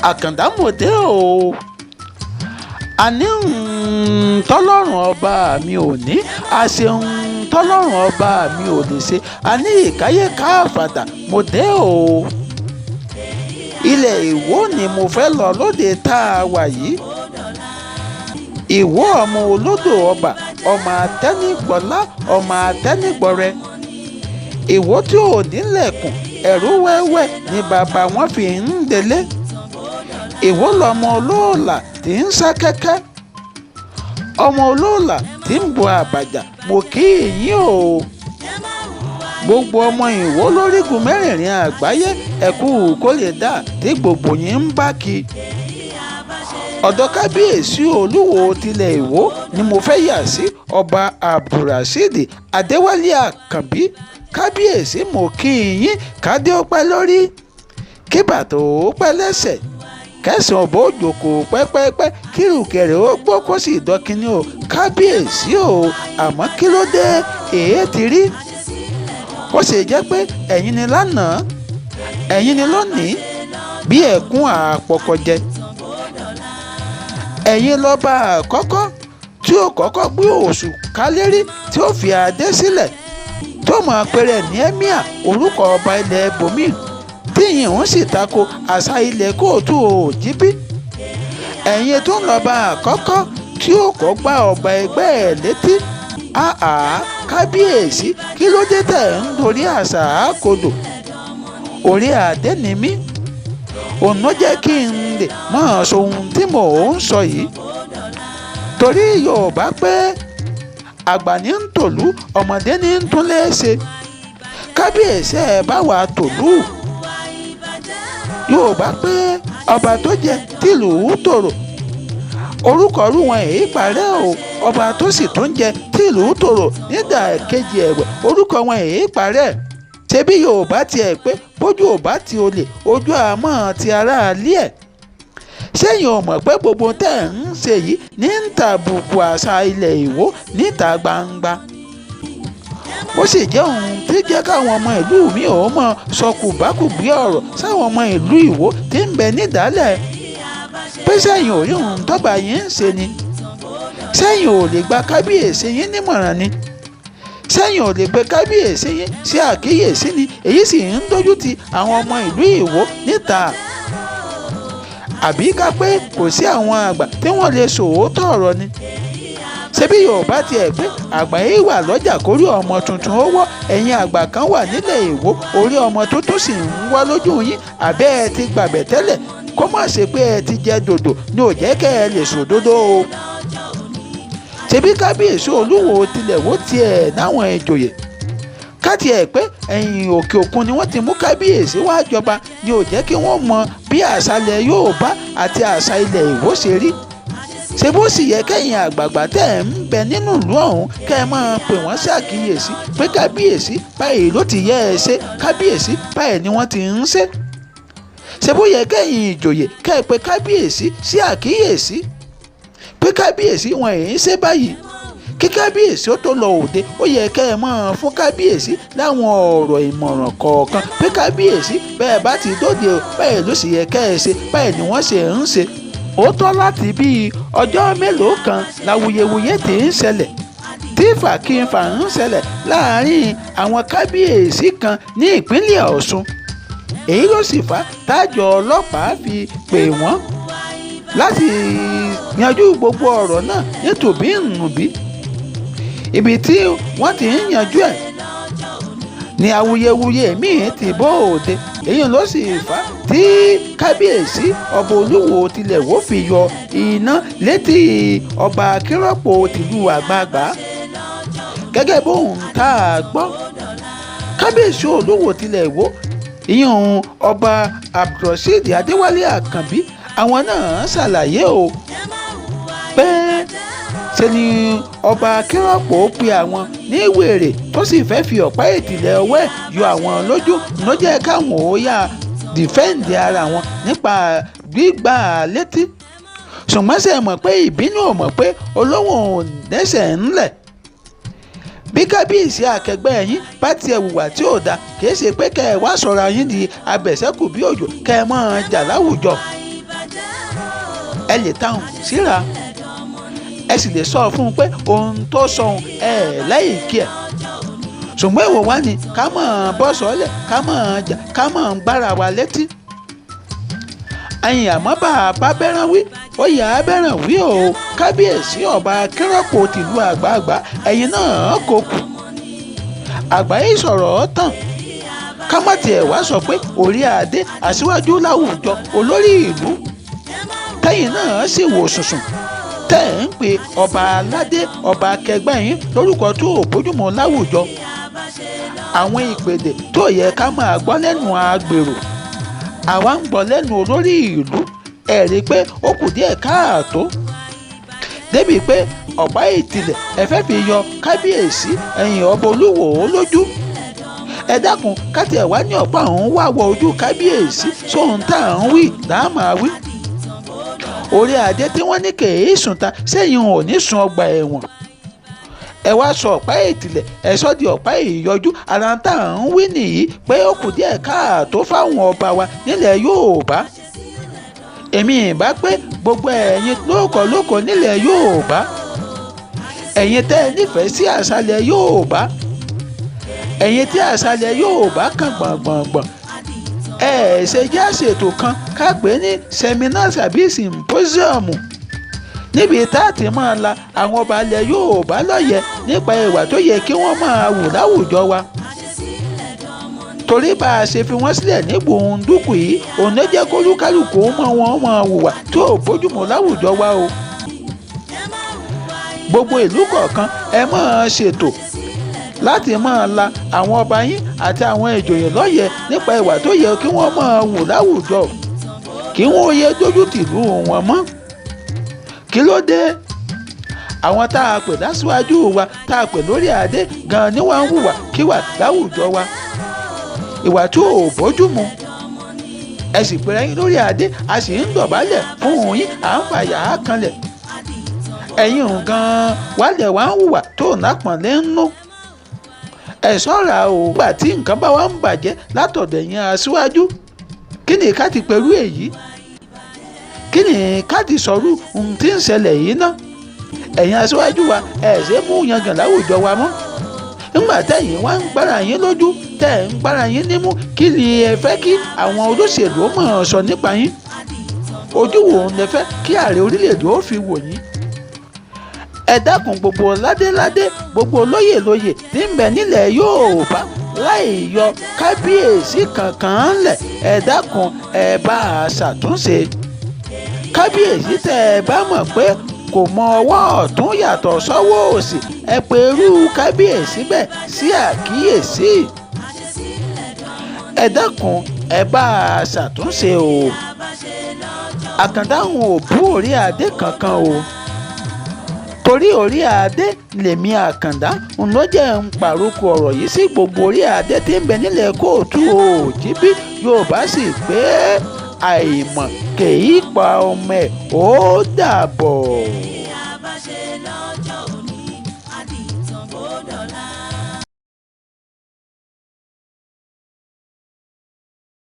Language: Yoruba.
Àkàndá mòdé o. Àní tọ́lọ́run ọba mi ò ní, àṣeun tọ́lọ́run ọba mi ò lè ṣe. Àní ìkáyé káfàtà mòdé o. Ilẹ̀ Ìwó ni mo fẹ́ lọ lóde tá a wà yìí. Ìwó ọmọ olódò ọba, ọmọ àtẹnigbọlá, ọmọ àtẹnigbọrẹ. Ìwó tí ò nílẹ̀kùn, ẹ̀rú wẹ́wẹ́ ni bàbá wọn fi ń délé. Ìwó lọmọ olóòlà tí ń sá kẹ́kẹ́, ọmọ olóòlà tí ń bo àbàjá. Mo kí yín o. Gbogbo ọmọ Ìwó lórígun mẹ́rẹ̀ẹ̀rin àgbáyé ẹ̀kú kó lè dà tí gbogbo yín ń bá kí. Ọ̀dọ̀ kábíyèsí olúwo tilẹ̀ Ìwó ni mo fẹ́ yà sí, ọba Abdulrasheed Adéwálé Àkànbí. Kábíyèsí mo kí yín, kádé ó pẹ́ lórí, kí bàtà ó pẹ́ lẹ́sẹ̀, kẹsàn-án bó jókòó pẹ́pẹ́pẹ́, kírùkẹ̀rẹ̀ ó gbó kó sì dọ́kínní o. Kábíyèsí o, àmọ́ kí ló dé èé ti rí? Ó sì jẹ́ pé ẹ̀yin ni lánàá, ẹ̀yin ni lónìí, bí ẹ̀kún àpọ̀kọ̀jẹ. Ẹ̀yin lọ́ba àkọ́kọ́ tí ó kọ́kọ́ gbé oṣù kálérí, tí ó fi adé sílẹ̀, tó mọ̀ péré ní ẹ́míà, orúkọ ọba ilẹ̀ bòmí, tí ìhùn sì tako àṣà ilẹ̀ kóòtù òjíbí. Ẹ̀yin tó ń lọ́ba àkọ́kọ́ tí ó kọ́ gbá ọba ẹgbẹ́ ẹ̀ létí. Kábíyèsí, kí ló dé tẹ̀ ń dorí àṣà àkọdò? Orí adé ni mí, òun ló jẹ́ kí n lè máa sọ ohun tí mò ń sọ yìí. Torí Yorùbá pé àgbà ní ń tòlú, ọmọdé ní ń tún léṣe. Kábíyèsí ẹ̀ bá wa tòlú. Yorùbá pé ọba tó jẹ tìlú tòrò, orúkọ rú wọn èyí parẹ́ o. Ọba tó sì tún jẹ tìlú tòrò nídà kejì ẹ̀wẹ̀, orúkọ wọn èyí parẹ́. Ṣebí Yorùbá tiẹ̀ pé bójú ò bá ti olè, ojú àmọ́ ti aráalé ẹ̀. Ṣẹ́yìn ò mọ̀ pé gbogbo tẹ́ ń ṣe yìí ní ń tàbùkù àṣà ilẹ̀ Ìwó níta gbangba? Ó sì jẹ́ ohun tí jẹ́ káwọn ọmọ ìlú mi ò mọ̀ sọ kùbákùgbé ọ̀rọ̀ sáwọn ọmọ ìlú Ìwó tí ń bẹ nídàálẹ̀. Pé sẹ́yìn ò rí ohun tọ́ba yín ń ṣe ni? Sẹ́yìn ò lè gba kábíyèsí yín nímọ̀ràn ni? Sẹ́yìn ò lè pe kábíyèsí yín sí àkíyèsí ni? Èyí sì ń dójú ti àwọn ọmọ ìlú Ìwó níta. Àbí ká pé kò sí àwọn àgbà tí wọ́n lè sòótọ́ ọ̀rọ̀ ni? Ṣebí Yorùbá tiẹ̀ pé àgbà yìí wà lọ́jà kórí ọmọ tuntun ó wọ́. Ẹ̀yin àgbà kan wà nílẹ̀ Ìwó, orí ọmọ tuntun sì ń wá lójú yín. Àbẹ́ ẹ ti gbàgbẹ́ tẹ́lẹ̀? Kó má ṣe pé ẹ ti jẹ dòdò ni ò jẹ́ kẹ́ ẹ lè sòdodo o. Ṣebí kábíyèsí olúwo tilẹ̀ Ìwó tiẹ̀ náwọn ìjòyè. Ká tiẹ̀ pé ẹ̀yìn òkè òkun ni wọ́n ti mú kábíyèsí wá jọba, ni ò jẹ́ kí wọ́n mọ bí àṣà ilẹ̀ Yorùbá àti àṣà ilẹ̀ Ìwó ṣe rí. Ṣé bó sì yẹ kẹ́yìn àgbààgbà tẹ́ ń bẹ nínú ìlú ọ̀hún kẹ́ ẹ máa pè wọ́n sí àkíyèsí pé kábíyèsí báyìí ló ti yẹ ẹ ṣe, kábíyèsí báyìí ni wọ́n ti ń ṣe. Ṣé bó yẹ kẹ́yìn ìjòyè kẹ́ ẹ pé kábíyèsí sí àkíyèsí pé kábíyèsí wọn èyí ṣe báyìí? Kí kábíyèsí ó tó lọ òde, ó yẹ kẹ́ ẹ máa fún kábíyèsí láwọn ọ̀rọ̀ ìmọ̀ràn kọ̀ọ̀kan pé kábíyèsí bẹ́ẹ̀ bá ti dóde o, báyìí ló sì yẹ kẹ́ ẹ ṣe, báyìí ni wọ́n ṣe ń ṣe. Ó tọ́ láti bíi ọjọ́ mélòó kan lawuyewuye tí ń ṣẹlẹ̀, tí fàkínfà ń ṣẹlẹ̀ láàárín àwọn kábíyèsí kan ní ìpínlẹ̀ Ọ̀ṣun. Èyí ló sì fà tájọ ọlọ́pàá fi pè wọ́n láti yanjú gbogbo ọ̀rọ̀ náà nítòbí ǹnùbí. Ibi tí wọ́n ti ń yanjú ẹ̀ ni awuyewuye míì ti bọ́ òde. Èyí ló sì fà tí kábíyèsí ọba olúwo tilẹ̀ Ìwó fi yọ iná létí ọba akínrọ́pò tìlú àgbààgbà. Gẹ́gẹ́ bóun tá a gbọ́, kábíyèsí olúwo tilẹ̀ Ìwó, ìyẹn ọba Abdulrasheed Adéwálé Àkànbí, àwọn náà ṣàlàyé o pé ṣe ni ọba akínrọ́pò pe àwọn ní wèrè tó sì fẹ́ fi ọ̀pá ìtìlẹ̀ ọwọ́ ẹ̀ yọ àwọn lójú, ló jẹ́ káwọn ó yá dìfẹ́ǹdì ara wọn nípa gbígbà létí. Ṣùgbọ́n ṣe mọ̀ pé ìbínú ò mọ̀ pé olówó ò dẹ́sẹ̀ ńlẹ̀. Bí kábíyèsí akẹgbẹ́ yín bá tiẹ̀ hùwà tí ò da, kìí ṣe pé kẹ́ ẹ wá sọ̀rọ̀ yín di abẹ̀sẹ́kù bí òjò, kẹ́ ẹ máa jà láwùjọ. ẹ lè táhùn síra ẹ sì lè sọ fún un pé ohun tó sọ ohun lẹ́yìn kí ẹ̀ ṣùgbọ́n èwo wá ni ká mọ̀ bọ́ sọ́lẹ̀ ká mọ̀ jà ká mọ̀ gbára wa létí ẹ̀yìn àmọ́ bàbá bẹ́ràn wí ó yà á bẹ́ràn wí o kábíyèsí ọba kéròpò tìlú àgbààgbà ẹ̀yìn náà kò kù àgbáyé sọ̀rọ̀ tán ká má tiẹ̀ wá sọ pé orí adé aṣíwájú láwùjọ olórí ìlú tẹ́yìn náà sì wò sùnsùn tẹ́ ẹ̀ ń pe ọba aládé ọba akẹgbẹ́ yín lórúkọ tó bójúmọ́ láwùjọ àwọn ìpèdè tó yẹ ká máa gbọ́ lẹ́nu agbèrò àwa ń gbọ́ lẹ́nu olórí ìlú ẹ̀ rí i pé ó kù díẹ̀ káàtó débi pé ọ̀pá ìtìlẹ̀ ẹ fẹ́ fi yọ kábíyèsí ẹ̀yìn ọba olúwo lójú ẹ dákun káti ẹ̀ wá ní ọ̀pá òun wá wọ ojú kábíyèsí sóhun tá à ń wí làá máa wí orí adé tí wọ́n ní kèé sùn ta sẹ́yìn ò ní sun ọgbà ẹ̀wọ̀n ẹ wá sọ ọ̀pá ìtìlẹ̀ ẹ sọ di ọ̀pá ìyọjú ara tá à ń wí nìyí pé ó kù díẹ̀ káàtó fáwọn ọba wa nílẹ̀ Yorùbá èmi ìbá pé gbogbo ẹ̀yin lóko nílẹ̀ Yorùbá ẹ̀yin tẹ́ ẹ nífẹ̀ẹ́ sí àṣàlẹ̀ Yorùbá ẹ̀yin tí àṣàlẹ̀ Yorùbá kan gbọ̀ngbọ̀ngbọ̀n ẹ ṣe já ṣètò kan ká pè ní sẹ́mínà tàbí symposium níbi tá a ti máa la àwọn ọba ilẹ̀ Yorùbá lọ́yẹ̀ nípa ìwà tó yẹ kí wọ́n máa wù láwùjọ wa torí bá a ṣe fi wọ́n sílẹ̀ ní gbòǹdùkú yìí òun ló jẹ́ kólúkálùkù mọ́ wọn máa hùwà tó bójúmọ́ láwùjọ wa o gbogbo ìlú kọ̀ọ̀kan ẹ máa ṣètò láti máa la àwọn ọba yín àti àwọn ìjòyè lọ́yẹ̀ nípa ìwà tó yẹ kí wọ́n máa wù láwùjọ kí wọ́n yẹ dójú tìlú wọn mọ́ kí ló dé àwọn tá a pè láṣíwájú wa tá a pè lórí adé gan-an ni wọ́n ń hùwà kíwà láwùjọ wa ìwà tó ò bójúmu ẹ sì pèrè yín lórí adé a sì ń dọ̀bálẹ̀ fún yín à ń fàyà á kanlẹ̀ ẹ̀yin gan-an wálẹ̀ wá ń hùwà tó nápọ̀nlé ń nú ẹ ṣọ́ra o gbà tí nǹkan bá wá ń bàjẹ́ látọ̀dọ̀ yẹn aṣíwájú kí ni ká ti pẹ̀lú èyí kí ni ká ti sọ̀rọ̀ ohun tí ń ṣẹlẹ̀ yìí ná ẹ̀yin aṣíwájú wa ẹ̀ ṣe mú yangàn láwùjọ wa mọ́ nígbà tẹ̀yin wá ń gbára yín lójú tẹ̀ ń gbára yín nímú kí ni ẹ fẹ́ kí àwọn olóṣèlú mọ̀ sọ nípa yín ojú wo lẹ fẹ́ kí ààrẹ orílẹ̀-èdè ó fi wò yín ẹ dákun gbogbo ládéládé gbogbo lóyè tí ń bẹ nílẹ̀ Yorùbá láì yọ kábíyèsí kankan lẹ̀ ẹ dákun ẹ bá a ṣàtúnṣe kábíyèsí tẹ́ ẹ bá mọ̀ pé kò mọ ọwọ́ ọ̀tún yàtọ̀ sọ́wọ́ òsì ẹ pé irú kábíyèsí bẹ́ẹ̀ sí àkíyèsí ẹ dákun ẹ bá a ṣàtúnṣe o àkàndáhùn ò bú orí adé kankan o torí orí adé lèmi àkàndá ń ló jẹ́ ń pàrókò ọ̀rọ̀ yìí sí gbogbo orí adé tí ń bẹ nílẹ̀ kóòtù òjìbí Yorùbá sì pé àìmọ̀ kèé pa ọmọ ẹ̀ ó dàbọ̀.